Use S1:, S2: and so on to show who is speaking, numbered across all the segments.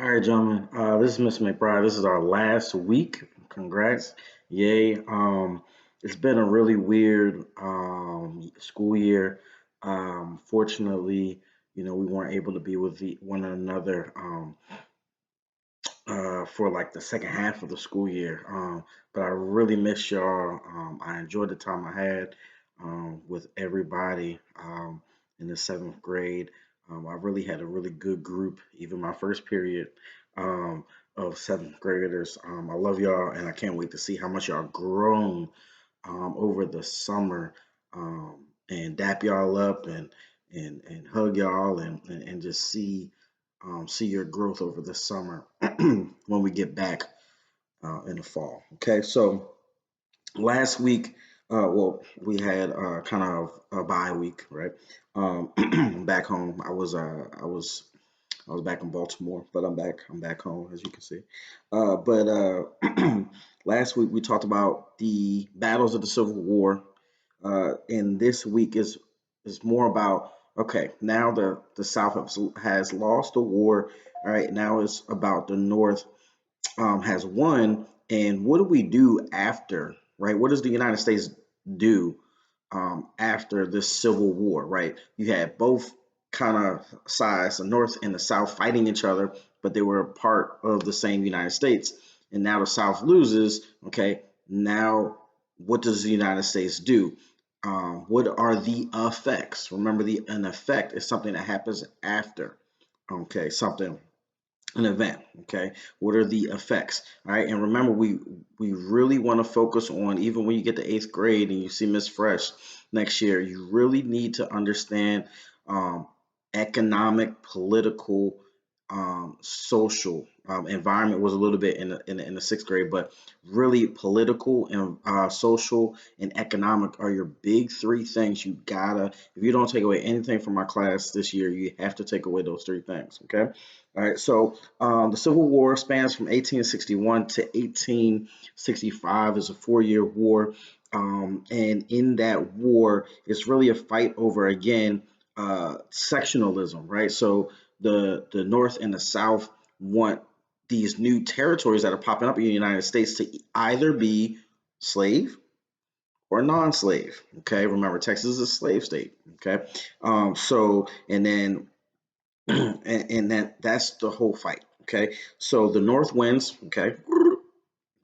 S1: All right, gentlemen. This is Mr. McBride. This is our last week. Congrats. Yay. It's been a really weird school year. Fortunately, we weren't able to be with one another for like the second half of the school year. But I really miss y'all. I enjoyed the time I had with everybody in the seventh grade. I really had a really good group, even my first period um, of seventh graders. I love y'all, and I can't wait to see how much y'all grown over the summer and dap y'all up and hug y'all and just see your growth over the summer when we get back in the fall. Okay, so last week, we had kind of a bye week, right? Back home, I was back in Baltimore, but I'm back home, as you can see. But last week we talked about the battles of the Civil War, and this week is more about, okay, now the South has lost the war. All right, now it's about the North has won, and what do we do after, right? What does the United States do after this Civil War, right? You had both kind of sides, the North and the South, fighting each other, but they were a part of the same United States. And now the South loses. Okay, now what does the United States do? What are the effects? Remember, an effect is something that happens after. Okay, something an event. Okay, what are the effects? All right, and remember, we really want to focus on, even when you get to eighth grade and you see Miss Fresh next year, you really need to understand um, economic, political, social. Environment was a little bit in the sixth grade, but really political and social and economic are your big three things. You gotta, if you don't take away anything from my class this year, you have to take away those three things. Okay. All right, so the Civil War spans from 1861 to 1865. It's a 4-year war, and in that war, it's really a fight over, again, sectionalism, right? So the North and the South want these new territories that are popping up in the United States to either be slave or non-slave. Okay, remember, Texas is a slave state. Okay, so and then and that's the whole fight. Okay, so the North wins. Okay,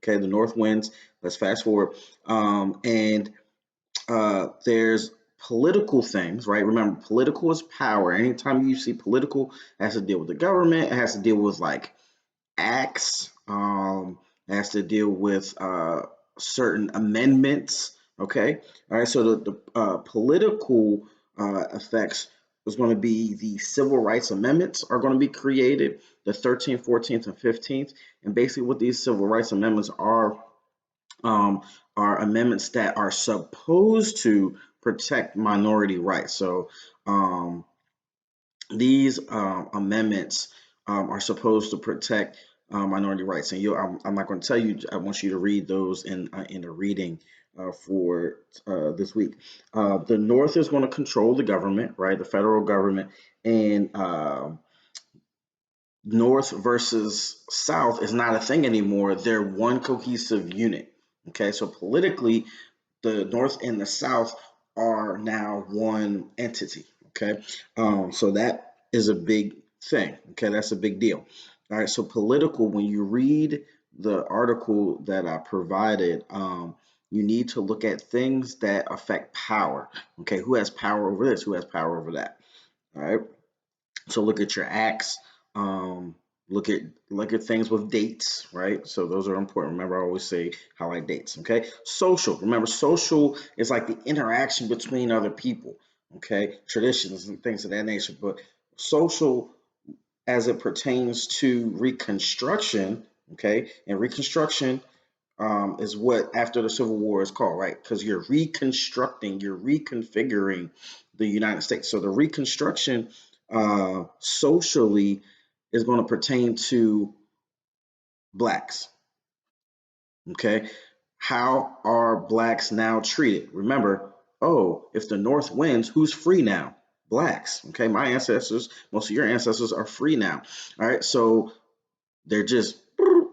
S1: the North wins. Let's fast forward. And there's political things, right? Remember, political is power. Anytime you see political, it has to deal with the government. It has to deal with like acts. It has to deal with certain amendments. Okay, all right. So the political effects is going to be the civil rights amendments are going to be created, the 13th, 14th, and 15th. And basically, what these civil rights amendments um, are amendments that are supposed to protect minority rights. So um, these amendments are supposed to protect minority rights, and I'm not going to tell you. I want you to read those in the reading for this week. The North is going to control the government, right? The federal government, and North versus South is not a thing anymore. They're one cohesive unit. Okay, so politically, the North and the South are now one entity. Okay, so that is a big thing. Okay, that's a big deal. All right, so political, when you read the article that I provided, you need to look at things that affect power. Okay, who has power over this? Who has power over that? All right, so look at your acts. Um, look at things with dates, right? So those are important. Remember, I always say highlight dates. Okay. Social. Remember, social is like the interaction between other people. Okay, traditions and things of that nature. But social, as it pertains to Reconstruction, okay, and Reconstruction is what after the Civil War is called, right? Because you're reconstructing, you're reconfiguring the United States. So the Reconstruction socially is going to pertain to blacks. Okay, how are blacks now treated? Remember, oh, if the North wins, who's free now? Blacks. Okay, my ancestors, most of your ancestors are free now. All right, so they're just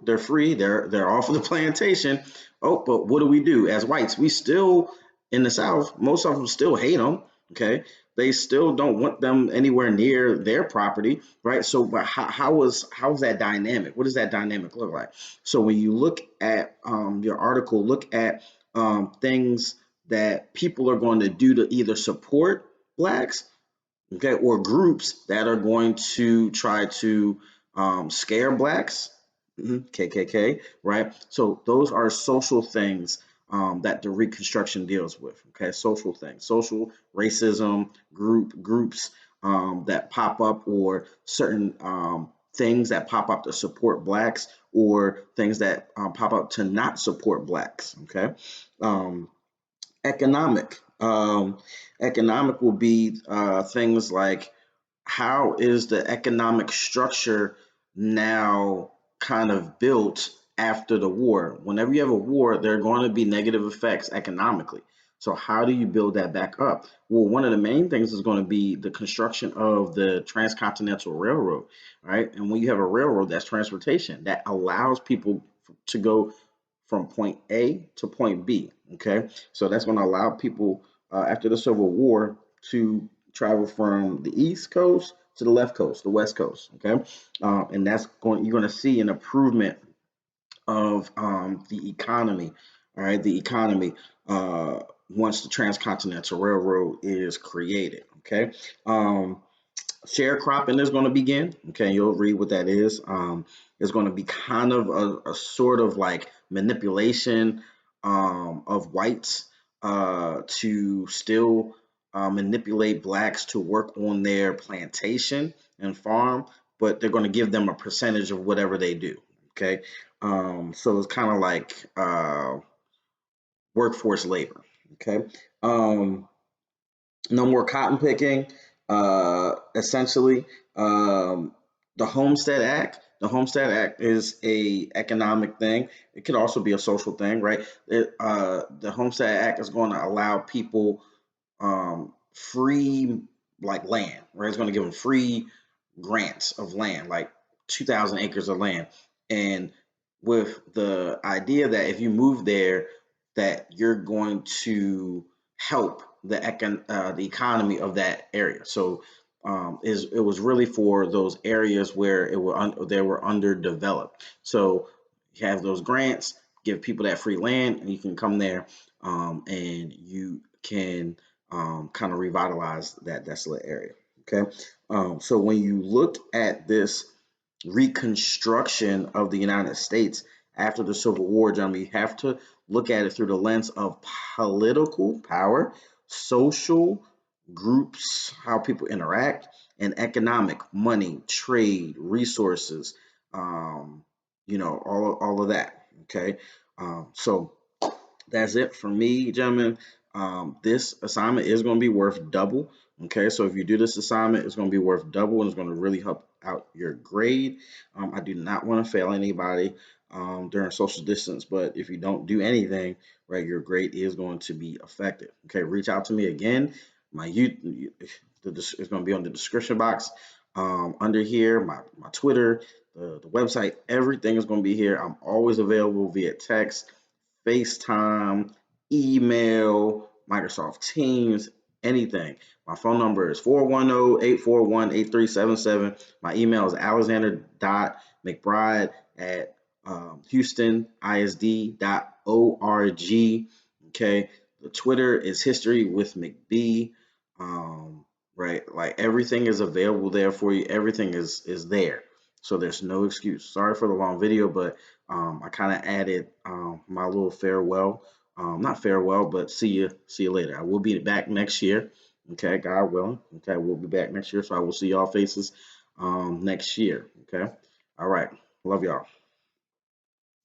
S1: they're free. They're off of the plantation. Oh, but what do we do as whites? We still in the South. Most of them still hate them. Okay, they still don't want them anywhere near their property, right? So, but how's that dynamic? What does that dynamic look like? So, when you look at your article, look at things that people are going to do to either support blacks, okay, or groups that are going to try to scare blacks, KKK, right? So those are social things that the Reconstruction deals with. Okay, social things, social racism, groups that pop up, or certain things that pop up to support blacks, or things that pop up to not support blacks. Okay. Um, economic. Economic will be things like, how is the economic structure now kind of built after the war? Whenever you have a war, there are going to be negative effects economically. So how do you build that back up? Well, one of the main things is going to be the construction of the Transcontinental Railroad, right? And when you have a railroad, that's transportation that allows people to go from point A to point B. Okay, so that's going to allow people after the Civil War to travel from the East Coast to the left coast, the West Coast. Okay, and that's going. You're going to see an improvement of the economy. All right, the economy once the Transcontinental Railroad is created. Okay, sharecropping is going to begin. Okay, you'll read what that is. It's going to be kind of a sort of like manipulation of whites to still manipulate blacks to work on their plantation and farm, but they're going to give them a percentage of whatever they do. Okay, so it's kind of like workforce labor. Okay. Um, no more cotton picking. Essentially, the Homestead Act. The Homestead Act is a economic thing. It could also be a social thing, right? The Homestead Act is going to allow people free like land, right? It's going to give them free grants of land, like 2,000 acres of land, and with the idea that if you move there, that you're going to help the economy of that area. So is it was really for those areas where they were underdeveloped. So you have those grants, give people that free land, and you can come there and you can kind of revitalize that desolate area. Okay, so when you look at this reconstruction of the United States after the Civil War, John, you have to look at it through the lens of political power, social groups, how people interact, and economic, money, trade, resources, all of that. Okay, so that's it for me, gentlemen. This assignment is going to be worth double. Okay, so if you do this assignment, it's going to be worth double and it's going to really help out your grade. I do not want to fail anybody during social distance, but if you don't do anything, right, your grade is going to be affected. Okay, reach out to me again. It's going to be on the description box under here, my Twitter, the website, everything is going to be here. I'm always available via text, FaceTime, email, Microsoft Teams, anything. My phone number is 410-841-8377. My email is alexander.mcbride at houstonisd.org. Okay. The Twitter is history with McB. Right. Like everything is available there for you. Everything is there. So there's no excuse. Sorry for the long video, but I kind of added my little farewell. Not farewell, but see you later. I will be back next year. Okay, God willing. Okay, we'll be back next year. So I will see y'all faces next year. Okay. All right. Love y'all.